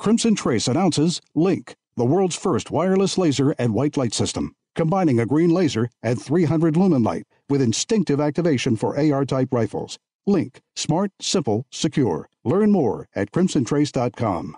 Crimson Trace announces Link, the world's first wireless laser and white light system, combining a green laser and 300 lumen light with instinctive activation for AR-type rifles. Link, smart, simple, secure. Learn more at crimsontrace.com.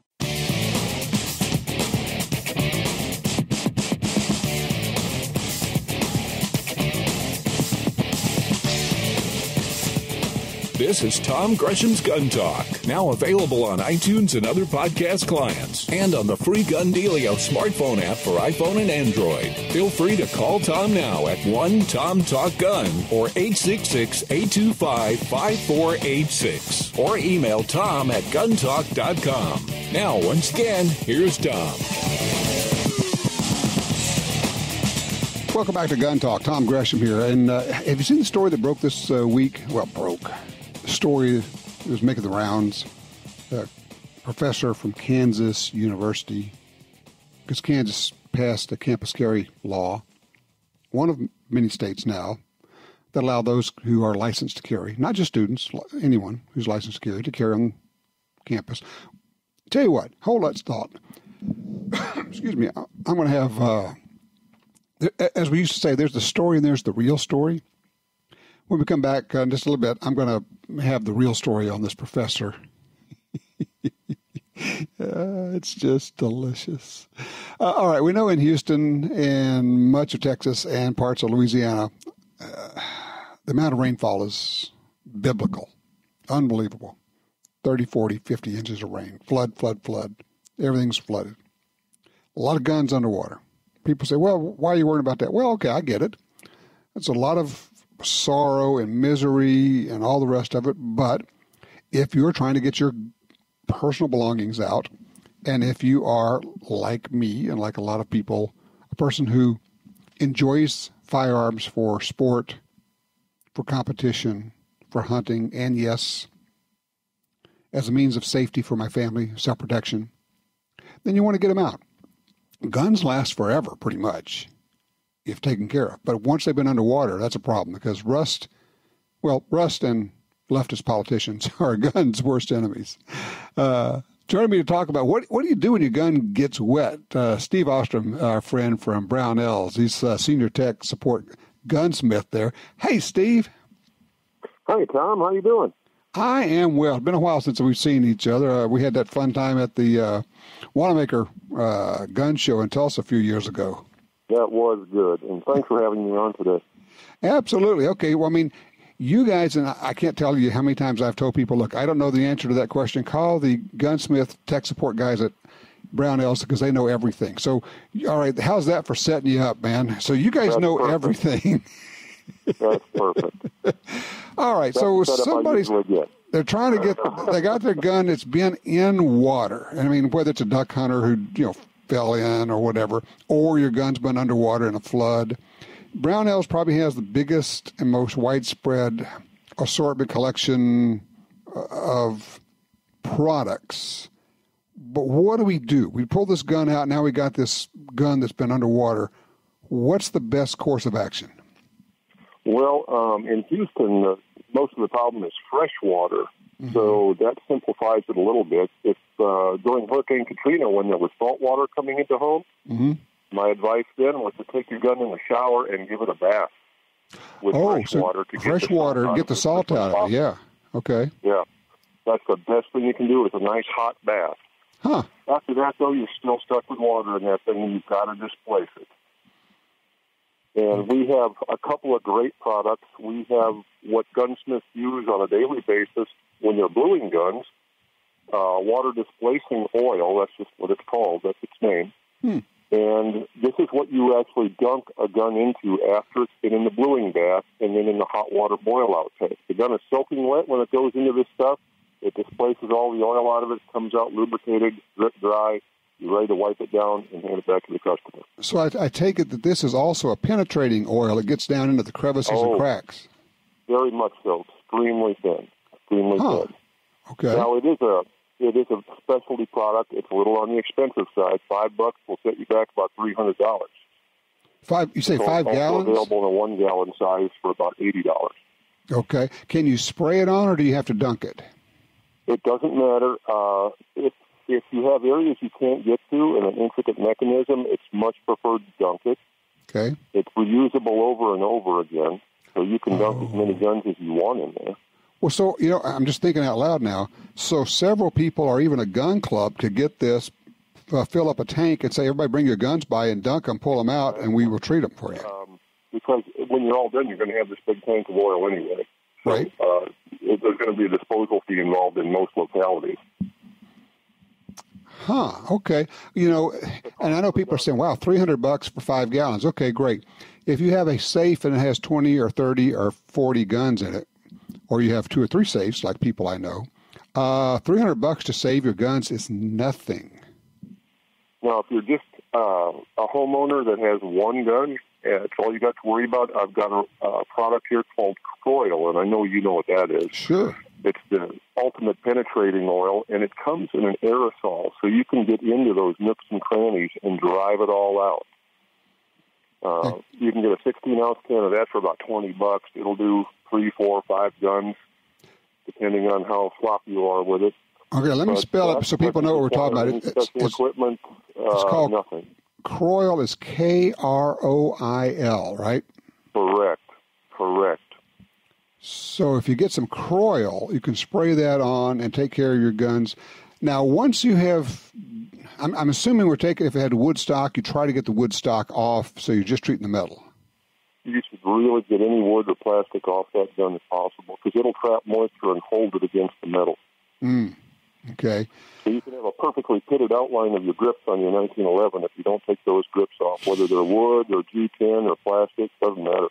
This is Tom Gresham's Gun Talk, now available on iTunes and other podcast clients, and on the free Gun Dealio smartphone app for iPhone and Android. Feel free to call Tom now at 1-TOM-TALK-GUN or 866-825-5486, or email Tom at guntalk.com. Now, once again, here's Tom. Welcome back to Gun Talk. Tom Gresham here. And have you seen the story that broke this week? Well, broke. The story that was making the rounds. A professor from Kansas University, because Kansas passed a campus carry law, one of many states now, that allow those who are licensed to carry, not just students, anyone who's licensed to carry on campus. Tell you what, hold that thought. Excuse me. I'm going to have... as we used to say, there's the story and there's the real story. When we come back in just a little bit, I'm going to have the real story on this professor. It's just delicious. All right, we know in Houston and much of Texas and parts of Louisiana, the amount of rainfall is biblical, unbelievable. 30, 40, 50 inches of rain, flood. Everything's flooded. A lot of guns underwater. People say, well, why are you worried about that? Well, okay, I get it. It's a lot of sorrow and misery and all the rest of it. But if you're trying to get your personal belongings out, and if you are, like me and like a lot of people, a person who enjoys firearms for sport, for competition, for hunting, and yes, as a means of safety for my family, self-protection, then you want to get them out. Guns last forever, pretty much, if taken care of. But once they've been underwater, that's a problem, because rust and leftist politicians are a gun's worst enemies. Joining me to talk about what do you do when your gun gets wet? Steve Ostrom, our friend from Brownells. He's senior tech support gunsmith there. Hey, Steve. Hey, Tom. How you doing? I am well. It's been a while since we've seen each other. We had that fun time at the Wanamaker gun show in Tulsa a few years ago. That was good, and thanks for having me on today. Absolutely. Okay, well, I mean, you guys, and I can't tell you how many times I've told people, look, I don't know the answer to that question. Call the gunsmith tech support guys at Brownells, because they know everything. So, all right, how's that for setting you up, man? So you guys know everything. That's perfect. All right, so somebody's... They're trying to get, they got their gun, it's been in water. I mean, whether it's a duck hunter who, fell in or whatever, or your gun's been underwater in a flood. Brownells probably has the biggest and most widespread assortment collection of products. But what do? We pull this gun out, now we got this gun that's been underwater. What's the best course of action? Well, in Houston, most of the problem is fresh water, so that simplifies it a little bit. If during Hurricane Katrina, when there was salt water coming into homes, my advice then was to take your gun in the shower and give it a bath with fresh water to get the salt out of it. Yeah. Okay. Yeah, that's the best thing you can do. Is a nice hot bath. Huh. After that, though, you're still stuck with water in that thing, and you've got to displace it. And we have a couple of great products. We have what gunsmiths use on a daily basis when they're bluing guns, water displacing oil. That's just what it's called. That's its name. And this is what you actually dunk a gun into after it's been in the bluing bath and then in the hot water boil-out tank. The gun is soaking wet when it goes into this stuff. It displaces all the oil out of it, comes out lubricated, drip dry. You're ready to wipe it down and hand it back to the customer. So I take it that this is also a penetrating oil. It gets down into the crevices and cracks. Very much so. Extremely thin. Extremely thin. Okay. Now, it is a specialty product. It's a little on the expensive side. $5 will set you back about $300. You say 5 gallons? It's available in a 1 gallon size for about $80. Okay. Can you spray it on, or do you have to dunk it? It doesn't matter. if you have areas you can't get to and an intricate mechanism, it's much preferred to dunk it. Okay. It's reusable over and over again, so you can dunk as many guns as you want in there. Well, so, I'm just thinking out loud now. So several people or even a gun club could get this, fill up a tank and say, everybody bring your guns by and dunk them, pull them out, and we will treat them for you. Because when you're all done, you're going to have this big tank of oil anyway. So, right. There's going to be a disposal fee involved in most localities. Huh, okay. And I know people are saying, wow, $300 for 5 gallons. Okay, great. If you have a safe and it has 20 or 30 or 40 guns in it, or you have 2 or 3 safes like people I know, $300 to save your guns is nothing. Now, if you're just a homeowner that has one gun, it's all you got to worry about. I've got a product here called Kroil, and I know you know what that is. Sure. It's the ultimate penetrating oil, and it comes in an aerosol, so you can get into those nooks and crannies and drive it all out. You can get a 16-ounce can of that for about $20. It'll do 3, 4, 5 guns, depending on how sloppy you are with it. Okay, let me spell it so people know what we're talking about. Special equipment, it's called nothing. Kroil is Kroil, right? Correct. So if you get some Kroil, you can spray that on and take care of your guns. Now, once you have, I'm assuming we're taking, if it had wood stock, you try to get the wood stock off, so you're just treating the metal. You should really get any wood or plastic off that gun as possible, because it'll trap moisture and hold it against the metal. Okay. So you can have a perfectly pitted outline of your grips on your 1911 if you don't take those grips off, whether they're wood or G10 or plastic, doesn't matter.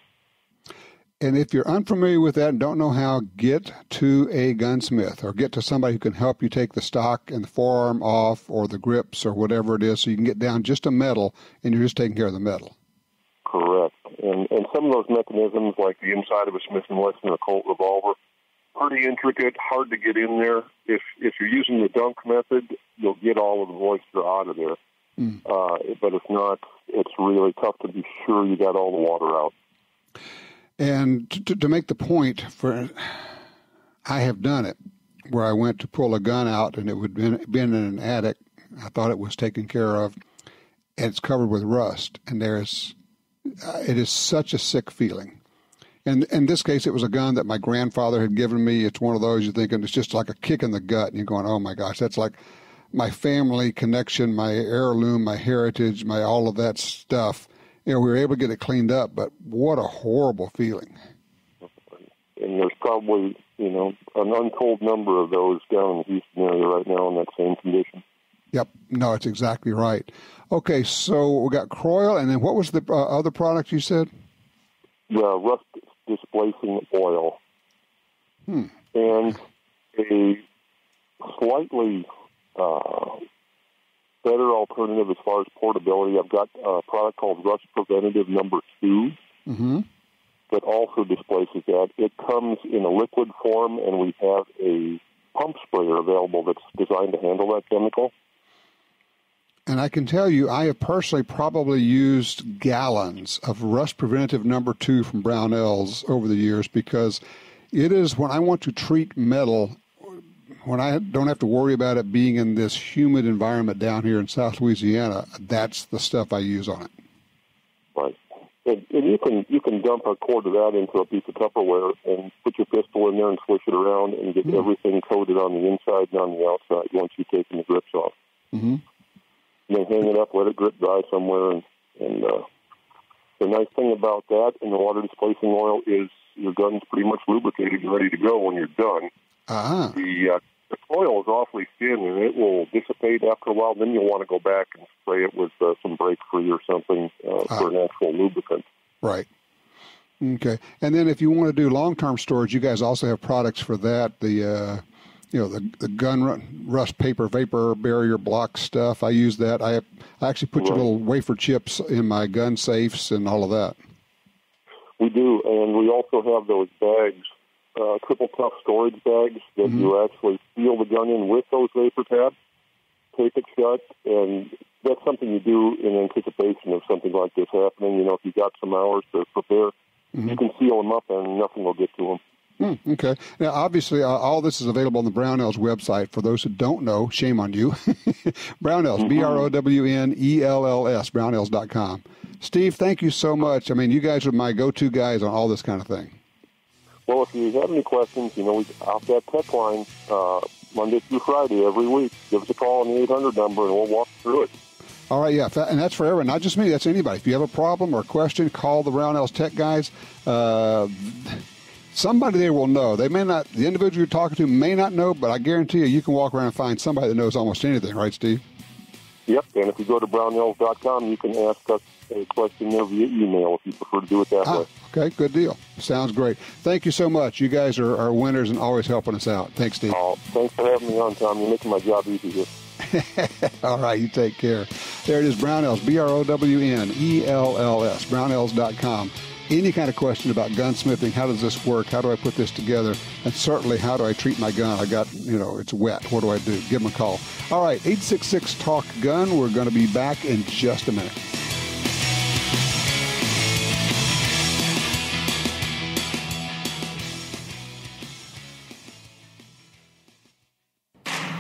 And if you're unfamiliar with that and don't know how, get to a gunsmith or get to somebody who can help you take the stock and the forearm off or the grips or whatever it is, so you can get down just a metal and you're just taking care of the metal. Correct. And some of those mechanisms, like the inside of a Smith & Wesson or Colt revolver, pretty intricate, hard to get in there. If you're using the dunk method, you'll get all of the moisture out of there. But if not, it's really tough to be sure you got all the water out. And to make the point, I have done it, where I went to pull a gun out and it would have been in an attic. I thought it was taken care of, and it's covered with rust. And it is such a sick feeling. And in this case, it was a gun that my grandfather had given me. It's one of those you're thinking it's just like a kick in the gut, and you're going, oh my gosh, that's like my family connection, my heirloom, my heritage, my all of that stuff. We were able to get it cleaned up, but what a horrible feeling. And there's probably, an untold number of those down in the Houston area right now in that same condition. Yep. No, it's exactly right. Okay, so we got Kroil, and then what was the other product you said? The rust displacing oil. And a slightly better alternative as far as portability, I've got a product called Rust Preventative number 2 that also displaces that. It comes in a liquid form, and we have a pump sprayer available that's designed to handle that chemical. And I can tell you, I have personally probably used gallons of Rust Preventative number 2 from Brownells over the years, because it is when I want to treat metal, when I don't have to worry about it being in this humid environment down here in South Louisiana, that's the stuff I use on it. Right. And you can dump a quart of that into a piece of Tupperware and put your pistol in there and swish it around and get everything coated on the inside and on the outside once you've taken the grips off. And then hang it up, let it grip dry somewhere. And the nice thing about that and the water displacing oil is your gun's pretty much lubricated and ready to go when you're done. The oil is awfully thin, and it will dissipate after a while. Then you'll want to go back and spray it with some brake-free or something for an actual lubricant. Right. Okay. And then if you want to do long-term storage, you guys also have products for that. The gun rust paper vapor barrier block stuff. I use that. I actually put your little wafer chips in my gun safes and all of that. We do, and we also have those bags. Triple tough storage bags that you actually seal the gun in with those vapor tabs, tape it shut, and that's something you do in anticipation of something like this happening. If you've got some hours to prepare, you can seal them up and nothing will get to them. Okay. Now, obviously, all this is available on the Brownells website. For those who don't know, shame on you. Brownells, Brownells, Brownells.com. Steve, thank you so much. I mean, you guys are my go-to guys on all this kind of thing. Well, if you have any questions, we off that tech line Monday through Friday every week. Give us a call on the 800 number, and we'll walk through it. All right, yeah, and that's for everyone, not just me. That's anybody. If you have a problem or a question, call the Brownells Tech guys. Somebody there will know. They may not. The individual you're talking to may not know, but I guarantee you can walk around and find somebody that knows almost anything. Right, Steve? Yep, and if you go to Brownells.com, you can ask us a question there via email if you prefer to do it that way. Okay, good deal. Sounds great. Thank you so much. You guys are winners and always helping us out. Thanks, Steve. Oh, thanks for having me on, Tom. You're making my job easy here. All right, you take care. There it is, Brownells, Brownells, Brownells.com. Any kind of question about gunsmithing, how does this work, how do I put this together, and certainly how do I treat my gun? I got, it's wet. What do I do? Give them a call. All right, 866-TALK-GUN. We're going to be back in just a minute.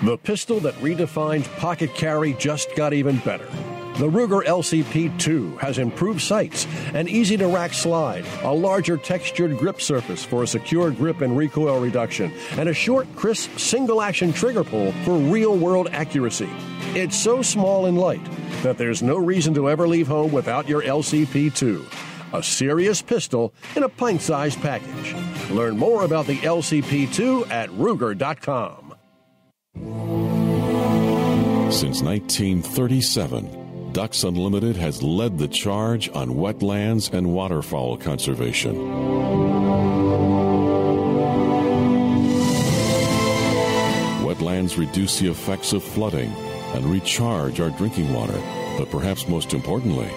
The pistol that redefines pocket carry just got even better. The Ruger LCP2 has improved sights, an easy-to-rack slide, a larger textured grip surface for a secure grip and recoil reduction, and a short, crisp, single-action trigger pull for real-world accuracy. It's so small and light that there's no reason to ever leave home without your LCP2. A serious pistol in a pint-sized package. Learn more about the LCP2 at Ruger.com. Since 1937, Ducks Unlimited has led the charge on wetlands and waterfowl conservation. Wetlands reduce the effects of flooding and recharge our drinking water, but perhaps most importantly,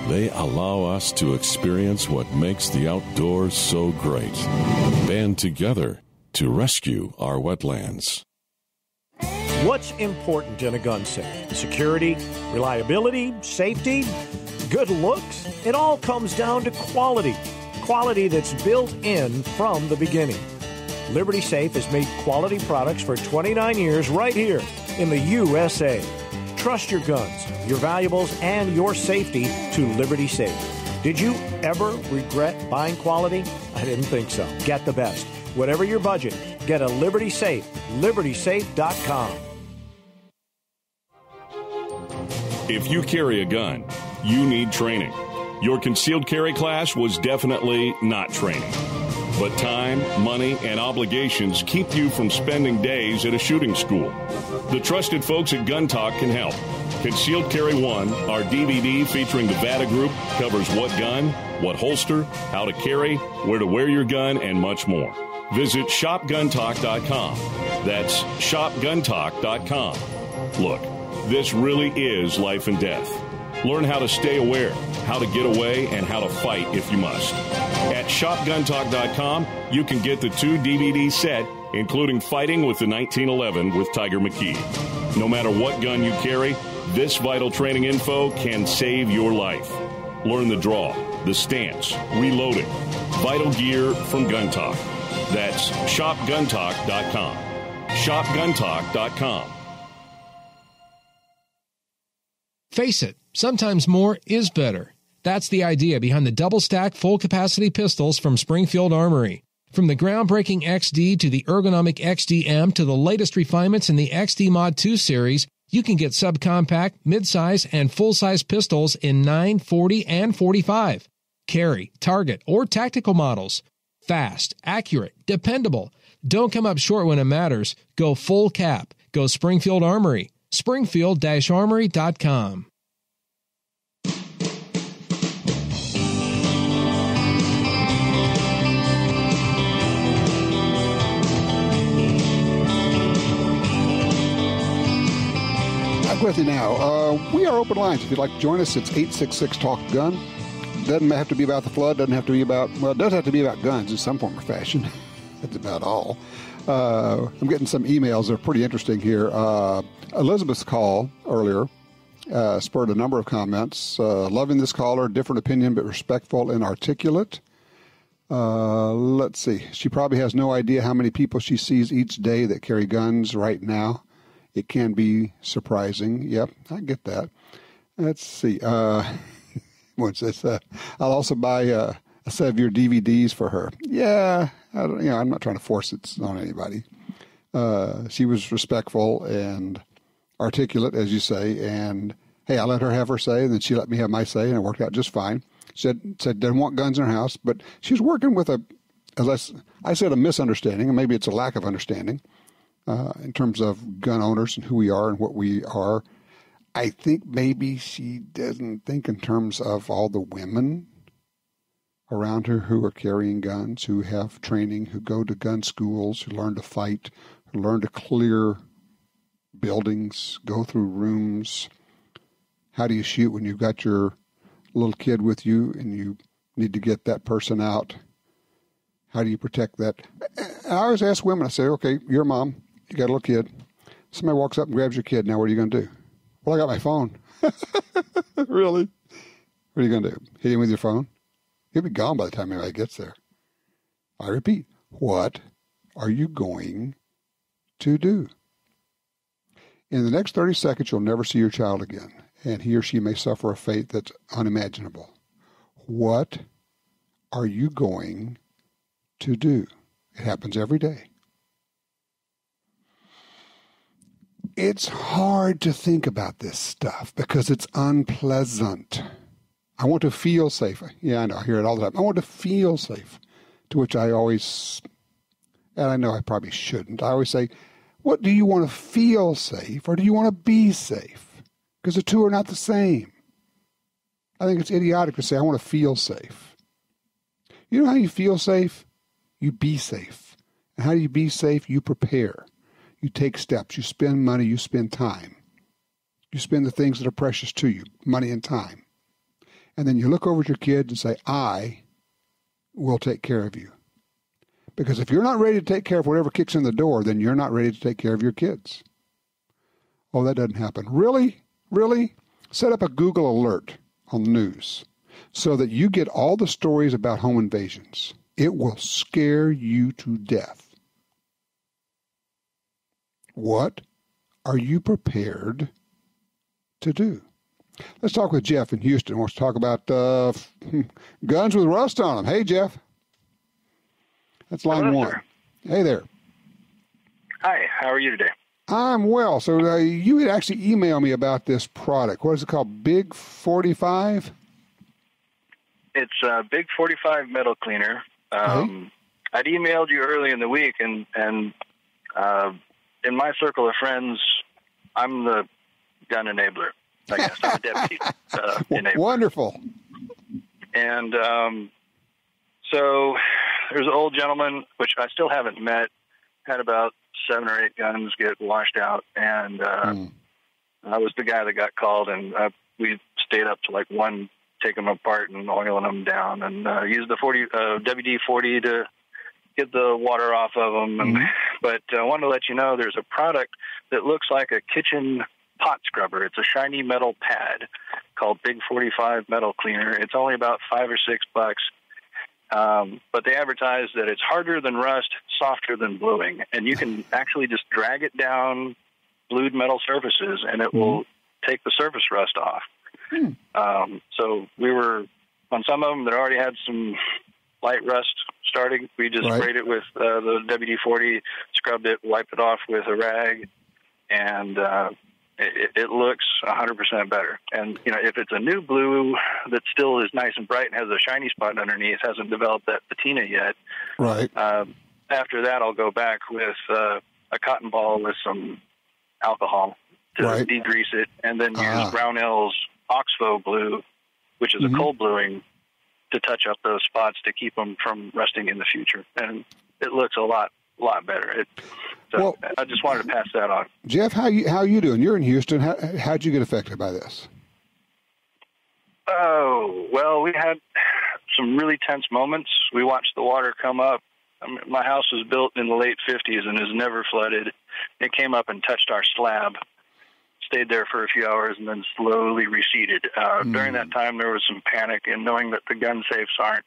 they allow us to experience what makes the outdoors so great. Band together to rescue our wetlands. What's important in a gun safe? Security, reliability, safety, good looks? It all comes down to quality. Quality that's built in from the beginning. Liberty Safe has made quality products for 29 years right here in the USA. Trust your guns, your valuables, and your safety to Liberty Safe. Did you ever regret buying quality? I didn't think so. Get the best. Whatever your budget, get a Liberty Safe. LibertySafe.com. If you carry a gun, you need training. Your concealed carry class was definitely not training. But time, money, and obligations keep you from spending days at a shooting school. The trusted folks at Gun Talk can help. Concealed Carry 1, our DVD featuring the VADA Group, covers what gun, what holster, how to carry, where to wear your gun, and much more. Visit shopguntalk.com. That's shopguntalk.com. Look, this really is life and death. Learn how to stay aware, how to get away, and how to fight if you must. At shopguntalk.com, you can get the 2 DVD set, including Fighting with the 1911 with Tiger McKee. No matter what gun you carry, this vital training info can save your life. Learn the draw, the stance, reloading, vital gear from Gun Talk. That's shopguntalk.com. shopguntalk.com. Face it, sometimes more is better. That's the idea behind the double-stack, full-capacity pistols from Springfield Armory. From the groundbreaking XD to the ergonomic XD-M to the latest refinements in the XD Mod 2 series, you can get subcompact, midsize, and full-size pistols in 9, 40, and 45. Carry, target, or tactical models. Fast, accurate, dependable. Don't come up short when it matters. Go full cap. Go Springfield Armory. Springfield-Armory.com. Back with you now. We are open lines. If you'd like to join us, it's 866-TALK-GUN. Doesn't have to be about the flood. Doesn't have to be about, well, it does have to be about guns in some form or fashion. That's about all. I'm getting some emails that are pretty interesting here. Elizabeth's call earlier spurred a number of comments. Loving this caller, different opinion but respectful and articulate. Let's see. She probably has no idea how many people she sees each day that carry guns right now. It can be surprising. Yep, I get that. Let's see. What's this? I'll also buy a set of your DVDs for her. Yeah, I'm not trying to force it on anybody. She was respectful and articulate, as you say, and hey, I let her have her say, and then she let me have my say, and it worked out just fine. Said didn't want guns in her house, but she was working with a misunderstanding, and maybe it's a lack of understanding in terms of gun owners and who we are and what we are. I think maybe she doesn't think in terms of all the women around her who are carrying guns, who have training, who go to gun schools, who learn to fight, who learn to clear buildings, go through rooms. How do you shoot when you've got your little kid with you and you need to get that person out? How do you protect that? I always ask women, I say, okay, you're a mom, you got a little kid. Somebody walks up and grabs your kid. Now what are you going to do? Well, I got my phone. Really? What are you going to do? Hit him with your phone? He'll be gone by the time anybody gets there. I repeat, what are you going to do? In the next 30 seconds, you'll never see your child again, and he or she may suffer a fate that's unimaginable. What are you going to do? It happens every day. It's hard to think about this stuff because it's unpleasant. I want to feel safe. Yeah, I know. I hear it all the time. I want to feel safe, to which I always, and I know I probably shouldn't, I always say, what do you want to feel safe or do you want to be safe? Because the two are not the same. I think it's idiotic to say, I want to feel safe. You know how you feel safe? You be safe. And how do you be safe? You prepare. You take steps. You spend money. You spend time. You spend the things that are precious to you, money and time. And then you look over at your kids and say, I will take care of you. Because if you're not ready to take care of whatever kicks in the door, then you're not ready to take care of your kids. Oh, that doesn't happen. Really? Really? Set up a Google alert on the news so that you get all the stories about home invasions. It will scare you to death. What are you prepared to do? Let's talk with Jeff in Houston. He wants to talk about guns with rust on them. Hey, Jeff. That's line one. Sir. Hey there. Hi. How are you today? I'm well. So you had actually emailed me about this product. What is it called? Big 45? It's a Big 45 metal cleaner. I'd emailed you early in the week, and in my circle of friends, I'm the gun enabler. I guess I'm a deputy enabler. Wonderful. And so there's an old gentleman, which I still haven't met, had about 7 or 8 guns get washed out, and I was the guy that got called, and we stayed up to like 1, take them apart and oiling them down, and used the WD-40 to get the water off of them. But I wanted to let you know there's a product that looks like a kitchen pot scrubber. It's a shiny metal pad called Big 45 Metal Cleaner. It's only about $5 or $6. But they advertise that it's harder than rust, softer than bluing, and you can actually just drag it down blued metal surfaces, and it will take the surface rust off. So we were on some of them that already had some light rust starting. We just sprayed it with the WD-40, scrubbed it, wiped it off with a rag, and it looks 100% better. And, you know, if it's a new blue that still is nice and bright and has a shiny spot underneath, hasn't developed that patina yet, after that I'll go back with a cotton ball with some alcohol to degrease it, and then use Brownell's Oxbow blue, which is a cold bluing, to touch up those spots to keep them from rusting in the future. And it looks a lot better. So I just wanted to pass that on. Jeff, how you doing? You're in Houston. How'd you get affected by this? Oh, well, we had some really tense moments. We watched the water come up. I mean, my house was built in the late 50s and has never flooded. It came up and touched our slab, stayed there for a few hours, and then slowly receded. During that time, there was some panic, and knowing that the gun safes aren't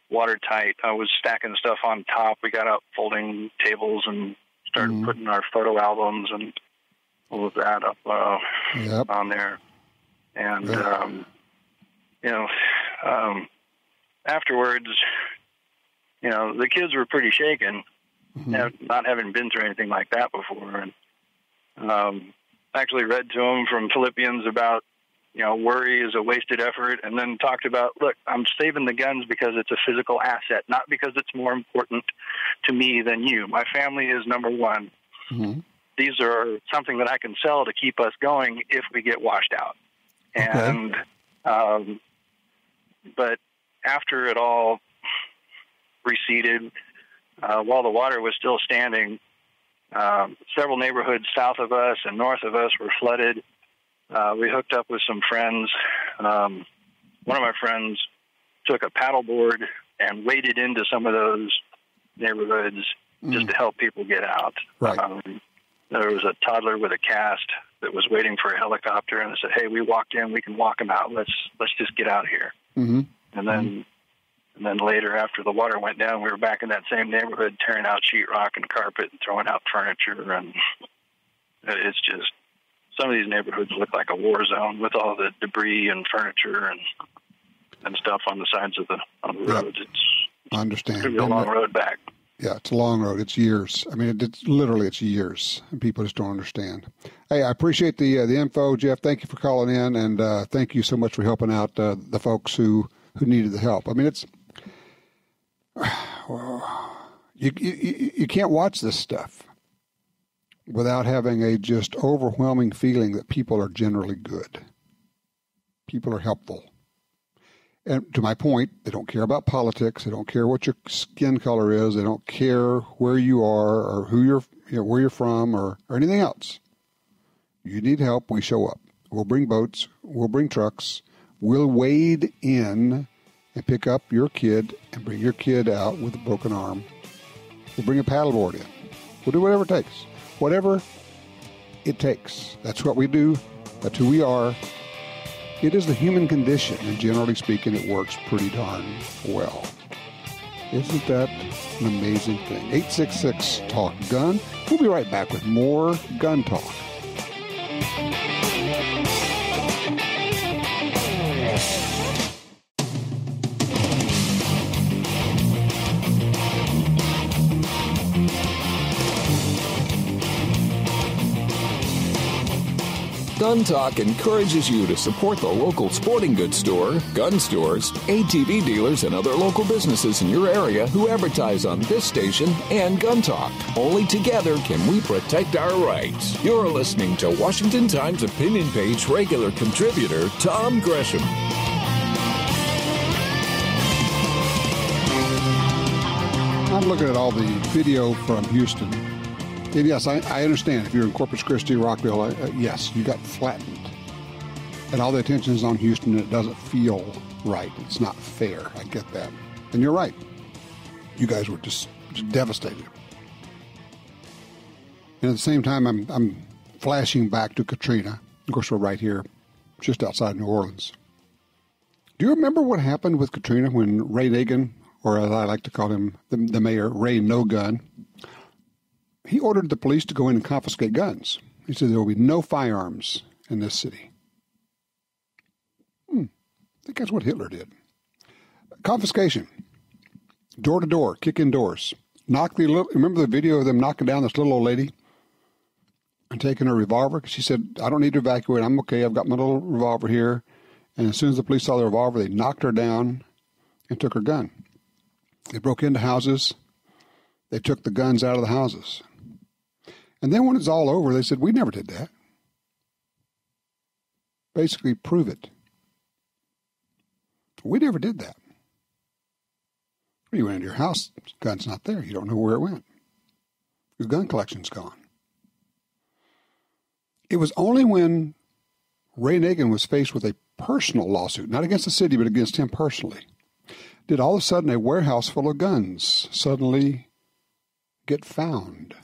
watertight. I was stacking stuff on top. We got out folding tables and started putting our photo albums and all of that up on there. And, afterwards, the kids were pretty shaken, not having been through anything like that before. And actually read to them from Philippians about, worry is a wasted effort, and then talked about, look, I'm saving the guns because it's a physical asset, not because it's more important to me than you. My family is number one. These are something that I can sell to keep us going if we get washed out. And, but after it all receded, while the water was still standing, several neighborhoods south of us and north of us were flooded. We hooked up with some friends. One of my friends took a paddleboard and waded into some of those neighborhoods just to help people get out. Right. There was a toddler with a cast that was waiting for a helicopter, and they said, "Hey, we walked in. We can walk him out. Let's just get out of here." And then later, after the water went down, we were back in that same neighborhood, tearing out sheetrock and carpet and throwing out furniture. And it's just, some of these neighborhoods look like a war zone with all the debris and furniture and stuff on the sides of the roads. I understand. It's going to be a long road back. Yeah, it's a long road. It's years. I mean, it's years, and people just don't understand. Hey, I appreciate the info, Jeff. Thank you for calling in, and thank you so much for helping out the folks who needed the help. I mean, it's you can't watch this stuff without having a just overwhelming feeling that people are generally good. People are helpful. And to my point, they don't care about politics. They don't care what your skin color is. They don't care where you are or where you're from or anything else. You need help, we show up. We'll bring boats. We'll bring trucks. We'll wade in and pick up your kid and bring your kid out with a broken arm. We'll bring a paddleboard in. We'll do whatever it takes. Whatever it takes. That's what we do. That's who we are. It is the human condition, and generally speaking, it works pretty darn well. Isn't that an amazing thing? 866-TALK-GUN. We'll be right back with more gun talk. Gun Talk encourages you to support the local sporting goods store, gun stores, ATV dealers, and other local businesses in your area who advertise on this station and Gun Talk. Only together can we protect our rights. You're listening to Washington Times opinion page regular contributor Tom Gresham. I'm looking at all the video from Houston. And yes, I understand if you're in Corpus Christi, Rockville, yes, you got flattened. And all the attention is on Houston, and it doesn't feel right. It's not fair. I get that. And you're right. You guys were just devastated. And at the same time, I'm flashing back to Katrina. Of course, we're right here, just outside New Orleans. Do you remember what happened with Katrina when Ray Nagin, or as I like to call him, the mayor, Ray No Gun, he ordered the police to go in and confiscate guns. He said there will be no firearms in this city. I think that's what Hitler did. Confiscation. Door to door, kick in doors. Remember the video of them knocking down this little old lady and taking her revolver? She said, I don't need to evacuate. I'm okay. I've got my little revolver here. And as soon as the police saw the revolver, they knocked her down and took her gun. They broke into houses. They took the guns out of the houses. And then when it's all over, they said, we never did that. Basically, prove it. We never did that. You went into your house, gun's not there. You don't know where it went. Your gun collection's gone. It was only when Ray Nagin was faced with a personal lawsuit, not against the city, but against him personally, did all of a sudden a warehouse full of guns suddenly get found.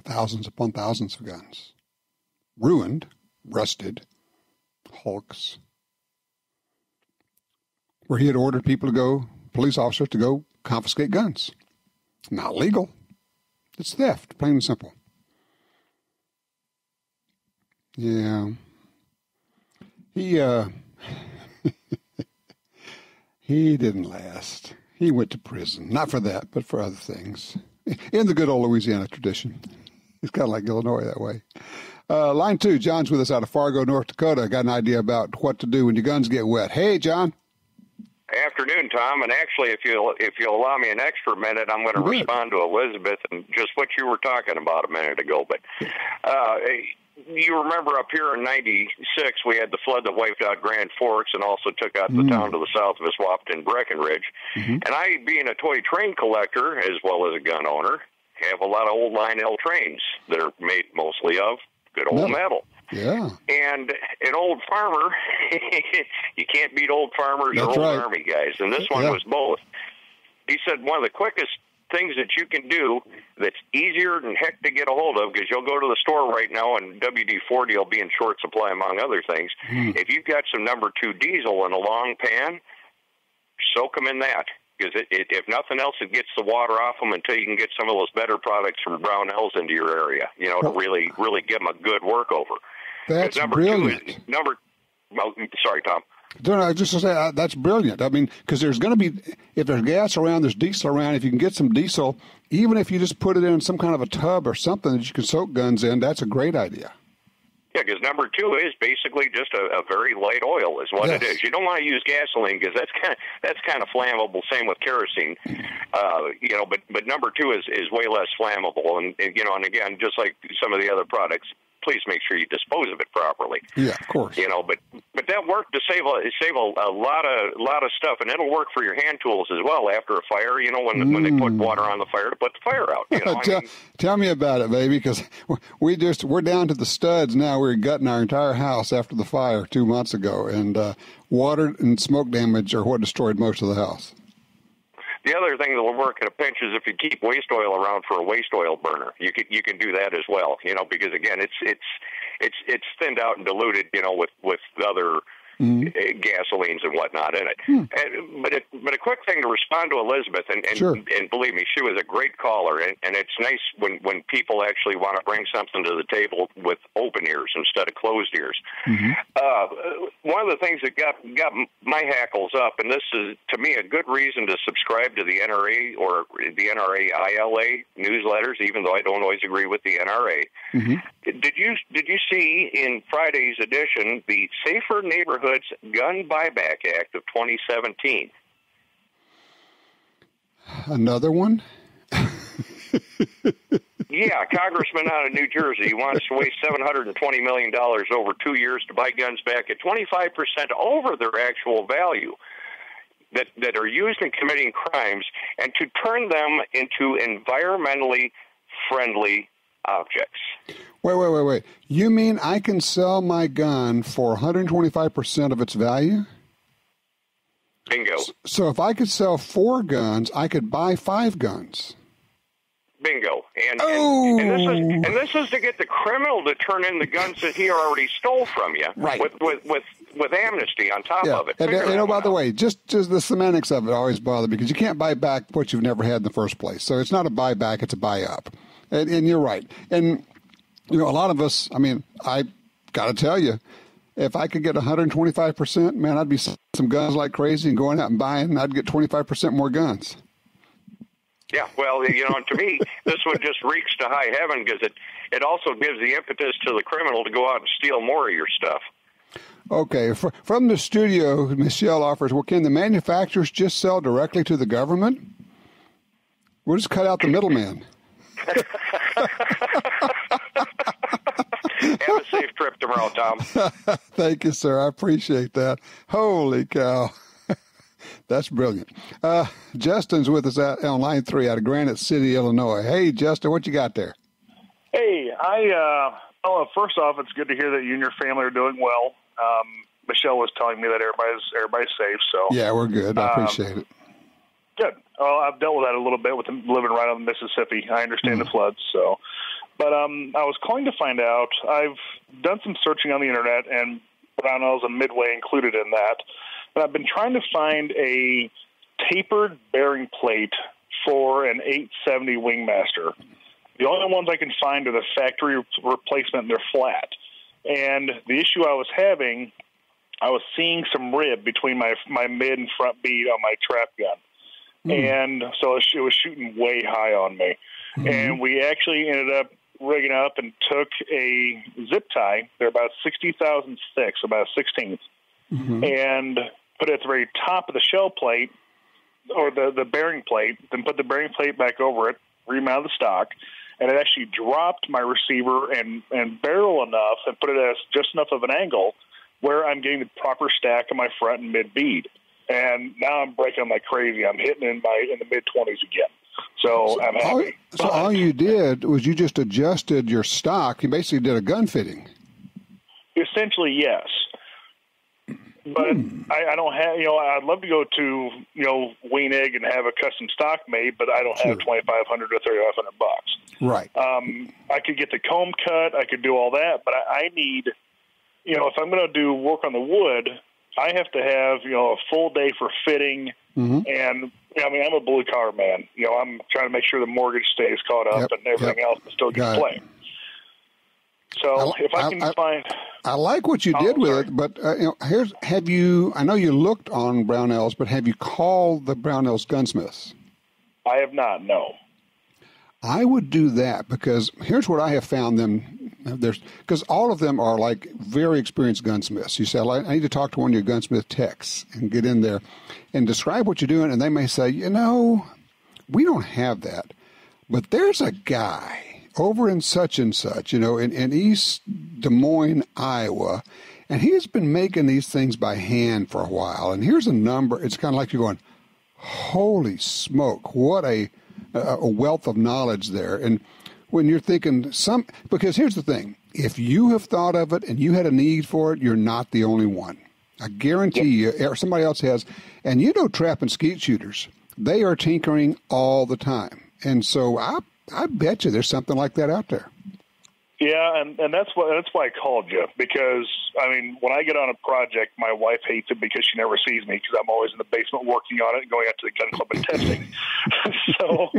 Thousands upon thousands of guns. Ruined, rusted, hulks. where he had ordered police officers to go confiscate guns. Not legal. It's theft, plain and simple. Yeah. He didn't last. He went to prison. Not for that, but for other things. In the good old Louisiana tradition. It's kind of like Illinois that way. Line 2, John's with us out of Fargo, North Dakota. Got an idea about what to do when your guns get wet. Hey, John. Afternoon, Tom. And actually, if you'll allow me an extra minute, I'm going to respond to Elizabeth and just what you were talking about a minute ago. But you remember up here in '96, we had the flood that wiped out Grand Forks and also took out the town to the south of us, Wahpeton, Breckenridge. And I, being a toy train collector as well as a gun owner, have a lot of old Lionel trains that are made mostly of good old metal. Yeah. And an old farmer, you can't beat old farmers or old Army guys. And this one was both. He said one of the quickest things that you can do that's easier than heck to get a hold of, because you'll go to the store right now and WD-40 will be in short supply, among other things. If you've got some number 2 diesel in a long pan, soak them in that. Because if nothing else, it gets the water off them until you can get some of those better products from Brownells into your area, to really give them a good workover. That's number brilliant. 2 is sorry, Tom. No, I was just going to say, that's brilliant. I mean, because there's going to be, if there's gas around, there's diesel around. If you can get some diesel, even if you just put it in some kind of a tub or something that you can soak guns in, that's a great idea. Yeah, because number 2 is basically just a very light oil is what it is. You don't want to use gasoline because that's kind of flammable. Same with kerosene, But number 2 is way less flammable, and and again, just like some of the other products, please make sure you dispose of it properly. Yeah, of course. But that worked to save a lot of stuff, and it'll work for your hand tools as well after a fire. When they put water on the fire to put the fire out. Tell me about it, baby, because we're down to the studs now. We're gutting our entire house after the fire 2 months ago, and water and smoke damage are what destroyed most of the house. The other thing that will work at a pinch is if you keep waste oil around for a waste oil burner. You can do that as well. Because again, it's thinned out and diluted. With other gasolines and whatnot in it. But a quick thing to respond to Elizabeth, and believe me, she was a great caller, and it's nice when people actually want to bring something to the table with open ears instead of closed ears. One of the things that got my hackles up, and this is to me a good reason to subscribe to the NRA or the NRA ILA newsletters, even though I don't always agree with the NRA. Did you see in Friday's edition the Safer Neighborhoods Gun Buyback Act of 2017? Another one? Yeah, Congressman out of New Jersey wants to waste $720 million over 2 years to buy guns back at 25% over their actual value that are used in committing crimes, and to turn them into environmentally friendly objects. Wait. You mean I can sell my gun for 125% of its value? Bingo. So if I could sell 4 guns, I could buy 5 guns. Bingo. And this is to get the criminal to turn in the guns that he already stole from you, right? With amnesty on top of it. And by the way, just the semantics of it always bother me, because you can't buy back what you've never had in the first place. So it's not a buyback; it's a buy up. And you're right. And a lot of us. I mean, I got to tell you, if I could get 125%, man, I'd be selling some guns like crazy and going out and buying. I'd get 25% more guns. Yeah, well, to me, this one just reeks to high heaven, because it also gives the impetus to the criminal to go out and steal more of your stuff. Okay, from the studio, Michelle offers, well, can the manufacturers just sell directly to the government? We'll just cut out the middleman. Have a safe trip tomorrow, Tom. Thank you, sir. I appreciate that. Holy cow. That's brilliant. Justin's with us on line 3 out of Granite City, Illinois. Hey, Justin, what you got there? Hey, first off, it's good to hear that you and your family are doing well. Michelle was telling me that everybody's safe. So yeah, we're good. I appreciate it. Good. Well, I've dealt with that a little bit with living right on the Mississippi. I understand the floods. So, but I was calling to find out. I've done some searching on the internet, and Brownells and Midway included in that. but I've been trying to find a tapered bearing plate for an 870 Wingmaster. The only ones I can find are the factory replacement, and they're flat. And the issue I was having, I was seeing some rib between my mid and front bead on my trap gun. And so it was shooting way high on me. And we actually ended up rigging up and took a zip tie. They're about 60 thousandths thick, so about a 16th, and put it at the very top of the shell plate, or the bearing plate, then put the bearing plate back over it, remount the stock, and it actually dropped my receiver and barrel enough and put it at just enough of an angle where I'm getting the proper stack of my front and mid bead. And now I'm breaking them like crazy. I'm hitting in the mid-20s again. So I'm happy. So all you did was you just adjusted your stock. You basically did a gun fitting. Essentially, yes. But I don't have, I'd love to go to, Wenig and have a custom stock made, but I don't have $2,500 or $3,500. Right. I could get the comb cut. I could do all that, but I need, if I'm going to do work on the wood, I have to have, a full day for fitting. And, I'm a blue collar man. I'm trying to make sure the mortgage stays caught up and everything else is still getting played. So if I can find... I like what you did with it, but I know you looked on Brownells, but have you called the Brownells gunsmiths? I have not, no. I would do that because here's what I have found them. Because all of them are like very experienced gunsmiths. You say, I need to talk to one of your gunsmith techs and get in there and describe what you're doing. And they may say, we don't have that. But there's a guy over in such and such, in East Des Moines, Iowa, and he's been making these things by hand for a while. And here's a number. It's kind of like you're going, holy smoke, what a wealth of knowledge there. And when you're thinking because here's the thing, if you have thought of it and you had a need for it, you're not the only one. I guarantee you, somebody else has. And trap and skeet shooters, they are tinkering all the time. And so I bet you there's something like that out there. Yeah, and that's why I called you, because when I get on a project, my wife hates it because she never sees me because I'm always in the basement working on it and going out to the gun club and testing. So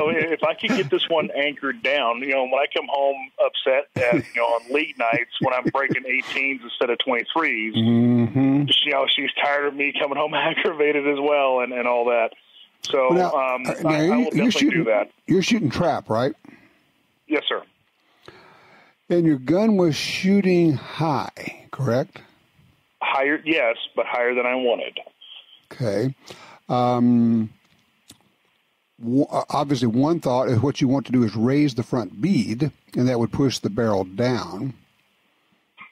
if I can get this one anchored down, when I come home upset at on league nights when I'm breaking 18s instead of 23s, she's tired of me coming home aggravated as well and all that. So I will definitely do that. You're shooting trap, right? Yes, sir. And your gun was shooting high, correct? Higher, yes, but higher than I wanted. Okay. Obviously, one thought is what you want to do is raise the front bead, and that would push the barrel down.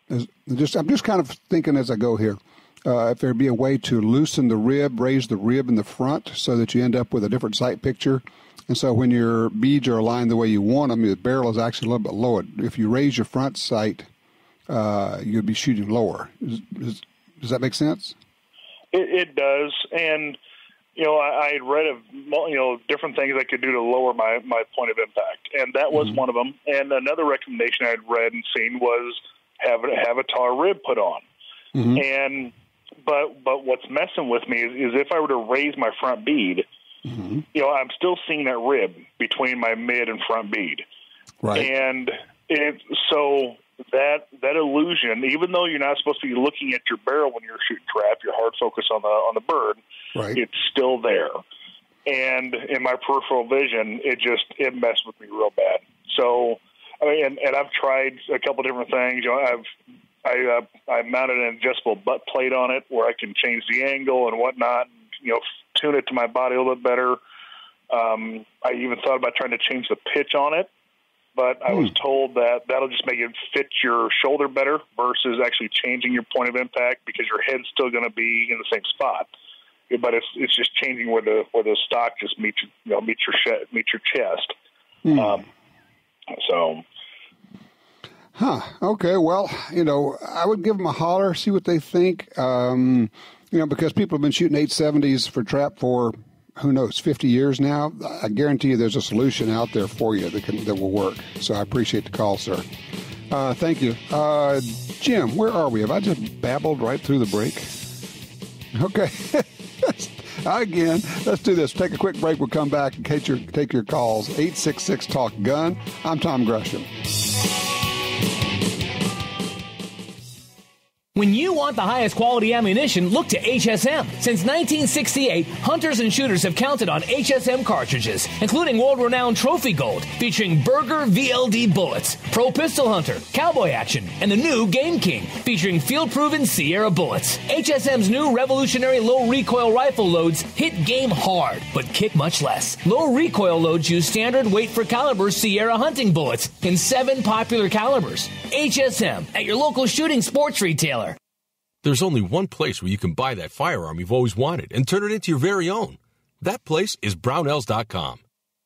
I'm just kind of thinking as I go here. If there'd be a way to loosen the rib, raise the rib in the front so that you end up with a different sight picture. And so when your beads are aligned the way you want them, the barrel is actually a little bit lower. If you raise your front sight, you'll be shooting lower. Does that make sense? It does. And, I had read of, different things I could do to lower my point of impact. And that was one of them. And another recommendation I had read and seen was have a taller rib put on. And but what's messing with me is if I were to raise my front bead, I'm still seeing that rib between my mid and front bead. Right. And so that illusion, even though you're not supposed to be looking at your barrel when you're shooting trap, your hard focus on the bird, right, it's still there. And in my peripheral vision, it messed with me real bad. So, and I've tried a couple different things. I mounted an adjustable butt plate on it where I can change the angle and whatnot, tune it to my body a little bit better. I even thought about trying to change the pitch on it, but I was told that that'll just make it fit your shoulder better versus actually changing your point of impact because your head's still going to be in the same spot. But it's just changing where the stock just meets your chest. Okay. Well, I would give them a holler, see what they think. Because people have been shooting 870s for trap for, who knows, 50 years now. I guarantee you there's a solution out there for you that will work. So I appreciate the call, sir. Thank you. Jim, where are we? Have I just babbled right through the break? Okay. Again, let's do this. Take a quick break. We'll come back and take your calls. 866-TALK-GUN. I'm Tom Gresham. When you want the highest quality ammunition, look to HSM. Since 1968, hunters and shooters have counted on HSM cartridges, including world-renowned Trophy Gold, featuring Berger VLD bullets, Pro Pistol Hunter, Cowboy Action, and the new Game King, featuring field-proven Sierra bullets. HSM's new revolutionary low-recoil rifle loads hit game hard, but kick much less. Low-recoil loads use standard weight-for-caliber Sierra hunting bullets in 7 popular calibers. HSM at your local shooting sports retailer. There's only one place where you can buy that firearm you've always wanted and turn it into your very own. That place is Brownells.com.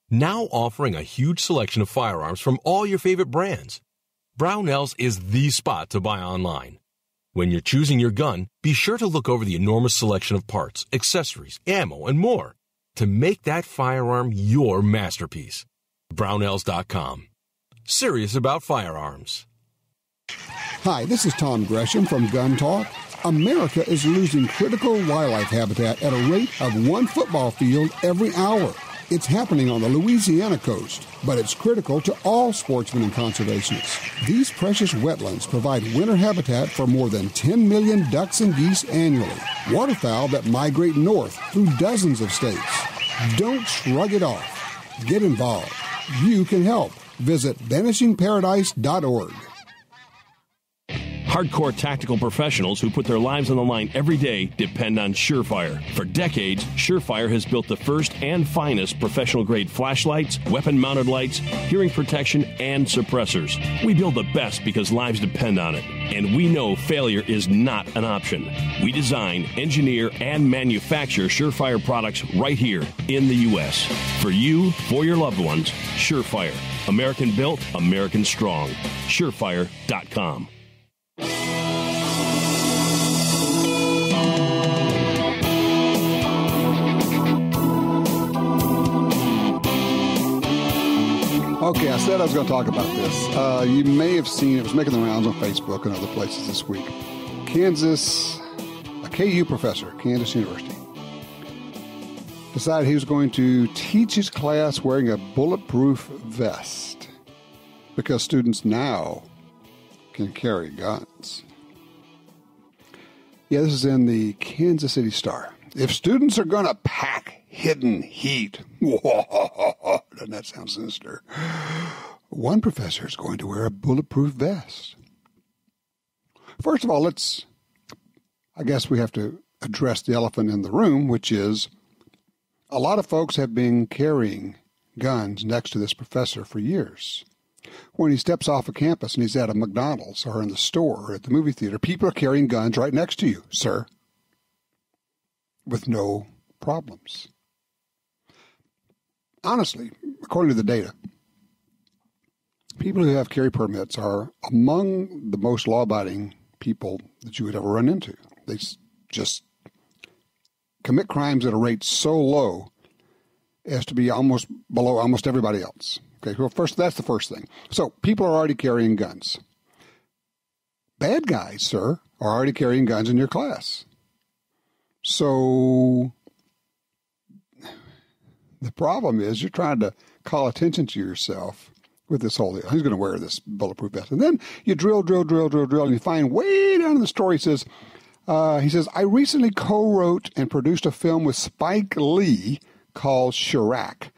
Now offering a huge selection of firearms from all your favorite brands. Brownells is the spot to buy online. When you're choosing your gun, be sure to look over the enormous selection of parts, accessories, ammo, and more to make that firearm your masterpiece. Brownells.com. Serious about firearms. Hi, this is Tom Gresham from Gun Talk. America is losing critical wildlife habitat at a rate of 1 football field every hour. It's happening on the Louisiana coast, but it's critical to all sportsmen and conservationists. These precious wetlands provide winter habitat for more than 10 million ducks and geese annually, waterfowl that migrate north through dozens of states. Don't shrug it off. Get involved. You can help. Visit vanishingparadise.org. Hardcore tactical professionals who put their lives on the line every day depend on Surefire. For decades, Surefire has built the first and finest professional-grade flashlights, weapon-mounted lights, hearing protection, and suppressors. We build the best because lives depend on it, and we know failure is not an option. We design, engineer, and manufacture Surefire products right here in the U.S. For you, for your loved ones, Surefire. American built, American strong. Surefire.com. Okay, I said I was going to talk about this. You may have seen, it was making the rounds on Facebook and other places this week. A KU professor, Kansas University, decided he was going to teach his class wearing a bulletproof vest because students now can carry guns. Yeah, this is in the Kansas City Star. If students are going to pack hidden heat, doesn't that sound sinister? One professor is going to wear a bulletproof vest. First of all, I guess we have to address the elephant in the room, which is a lot of folks have been carrying guns next to this professor for years. When he steps off a campus and he's at a McDonald's or in the store or at the movie theater, people are carrying guns right next to you, sir, with no problems. Honestly, according to the data, people who have carry permits are among the most law-abiding people that you would ever run into. They just commit crimes at a rate so low as to be almost below almost everybody else. Okay, well, first, that's the first thing. So people are already carrying guns. Bad guys, sir, are already carrying guns in your class. So the problem is you're trying to call attention to yourself with this whole deal. Who's going to wear this bulletproof vest? And then you drill, and you find way down in the story, he says, I recently co-wrote and produced a film with Spike Lee called Chirac,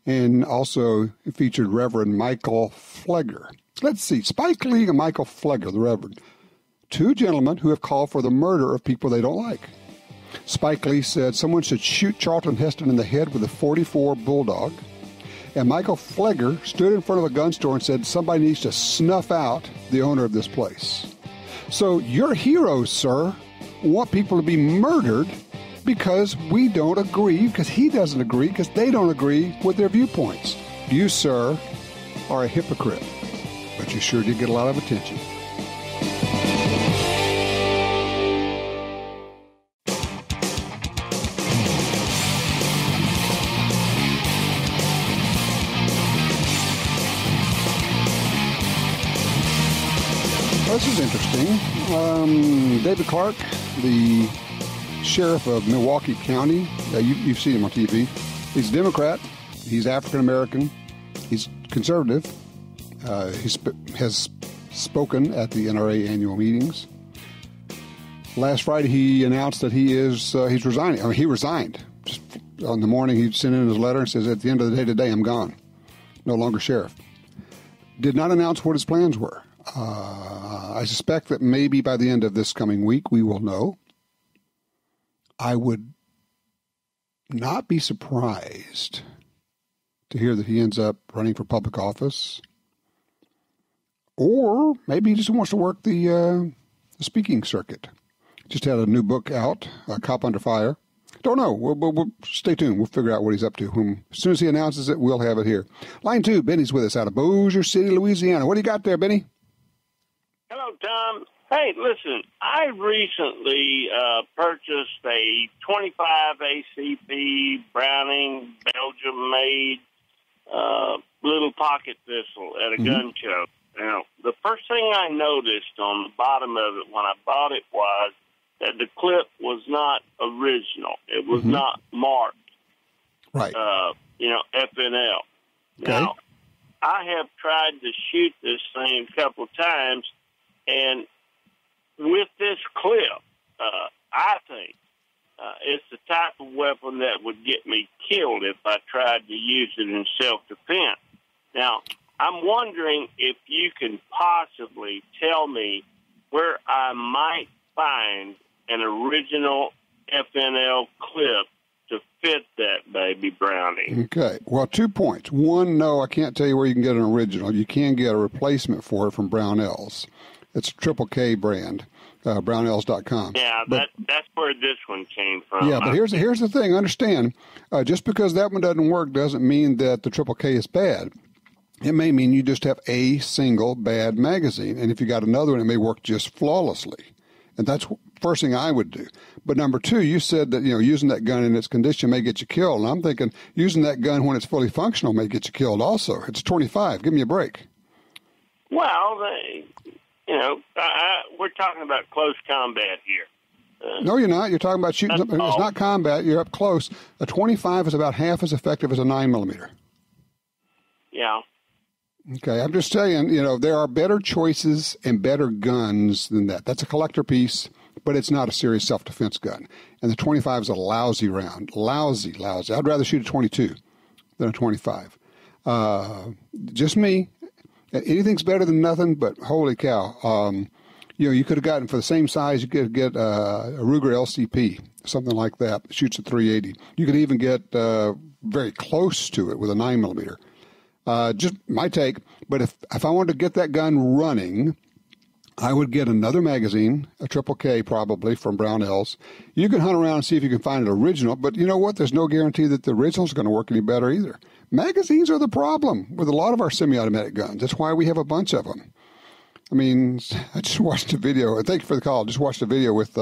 and also it featured Reverend Michael Flegler. Let's see, Spike Lee and Michael Flegler, the Reverend, two gentlemen who have called for the murder of people they don't like. Spike Lee said someone should shoot Charlton Heston in the head with a .44 Bulldog. And Michael Flegler stood in front of a gun store and said somebody needs to snuff out the owner of this place. So your heroes, sir, want people to be murdered because we don't agree, because he doesn't agree, because they don't agree with their viewpoints. You, sir, are a hypocrite, but you sure did get a lot of attention. This is interesting. David Clark, the sheriff of Milwaukee County. You've seen him on TV. He's a Democrat. He's African-American. He's conservative. He has spoken at the NRA annual meetings. Last Friday, he announced that he's resigning. I mean, he resigned. Just on the morning, he sent in his letter and says, at the end of the day today, I'm gone. No longer sheriff. Did not announce what his plans were. I suspect that maybe by the end of this coming week, we will know. I would not be surprised to hear that he ends up running for public office. Or maybe he just wants to work the speaking circuit. Just had a new book out, Cop Under Fire. Don't know. We'll stay tuned. We'll figure out what he's up to. As soon as he announces it, we'll have it here. Line 2, Benny's with us out of Bossier City, Louisiana. What do you got there, Benny? Hello, Tom. Hey, listen, I recently purchased a 25 ACP Browning Belgium-made little pocket pistol at a gun show. Now, the first thing I noticed on the bottom of it when I bought it was that the clip was not original. It was not marked, right? FNL. Okay. Now, I have tried to shoot this thing a couple of times, and with this clip, I think it's the type of weapon that would get me killed if I tried to use it in self-defense. Now, I'm wondering if you can possibly tell me where I might find an original FNL clip to fit that baby Browning. Okay. Well, 2 points. One, no, I can't tell you where you can get an original. You can get a replacement for it from Brownells. It's a Triple K brand, Brownells.com. Yeah, that's where this one came from. Yeah, but here's the thing. Understand, just because that one doesn't work doesn't mean that the Triple K is bad. It may mean you just have a single bad magazine, and if you got another one, it may work just flawlessly. And that's the first thing I would do. But number 2, you said that, using that gun in its condition may get you killed. And I'm thinking using that gun when it's fully functional may get you killed also. It's 25. Give me a break. Well, we're talking about close combat here. No, you're not. You're talking about shooting something. It's not combat. You're up close. A 25 is about half as effective as a 9mm. Yeah. Okay, I'm just saying, there are better choices and better guns than that. That's a collector piece, but it's not a serious self-defense gun. And the 25 is a lousy round. Lousy. I'd rather shoot a 22 than a 25. Just me. Anything's better than nothing, but holy cow. You could have gotten, for the same size, you could get a Ruger LCP, something like that. It shoots at 380. You could even get very close to it with a 9mm. Just my take, but if I wanted to get that gun running, I would get another magazine, a Triple K probably from Brownells. You can hunt around and see if you can find an original, but you know what? There's no guarantee that the original is going to work any better either. Magazines are the problem with a lot of our semi-automatic guns. That's why we have a bunch of them. I mean, I just watched a video. Thank you for the call. I just watched a video with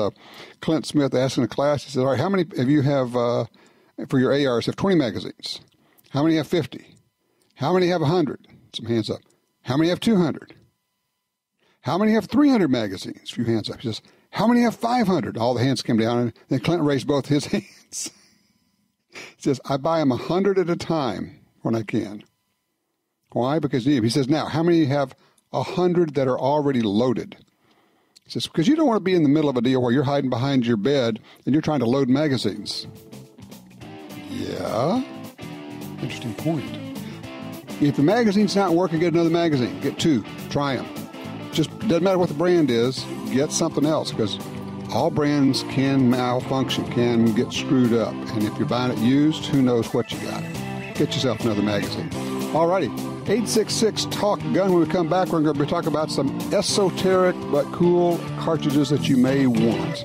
Clint Smith asking the class. He said, all right, how many of you have, for your ARs, have 20 magazines? How many have 50? How many have 100? Some hands up. How many have 200? How many have 300 magazines? A few hands up. He says, how many have 500? All the hands came down, and then Clinton raised both his hands. He says, I buy them 100 at a time when I can. Why? Because he says, now, how many have 100 that are already loaded? He says, because you don't want to be in the middle of a deal where you're hiding behind your bed and you're trying to load magazines. Yeah. Interesting point. If the magazine's not working, get another magazine. Get 2. Try them. Just doesn't matter what the brand is. Get something else, because all brands can malfunction, can get screwed up. And if you're buying it used, who knows what you got. Get yourself another magazine. All righty. 866-TALK-GUN. When we come back, we're going to be talking about some esoteric but cool cartridges that you may want.